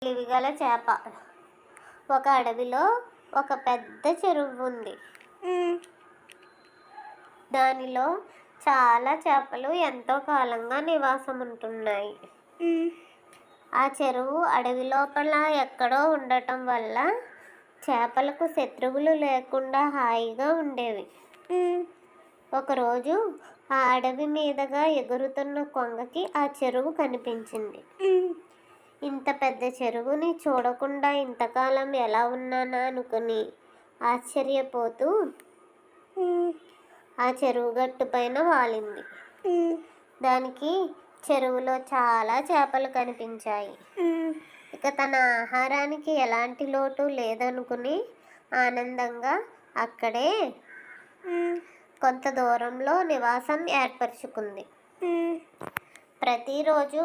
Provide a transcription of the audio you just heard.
తెలివిగల చేప. ఒక అడవిలో ఒక పెద్ద చెరువు ఉంది. దానిలో చాలా చేపలు ఎంతో కాలంగా నివాసం ఉంటున్నాయి. ఆ చెరువు అడవి లోపల ఎక్కడో ఉండటం వల్ల చేపలకు శత్రువులు లేకుండా హాయిగా ఉండేవి. ఒకరోజు ఆ అడవి మీదుగా ఎగురుతున్న కొంగకి ఆ చెరువు కనిపించింది. ఇంత పెద్ద చెరువుని చూడకుండా ఇంతకాలం ఎలా ఉన్నానా అనుకుని ఆశ్చర్యపోతూ ఆ చెరువు గట్టు పైన వాలింది. దానికి చెరువులో చాలా చేపలు కనిపించాయి. ఇక తన ఆహారానికి ఎలాంటి లోటు లేదనుకుని ఆనందంగా అక్కడే కొంత దూరంలో నివాసం ఏర్పరచుకుంది. ప్రతిరోజు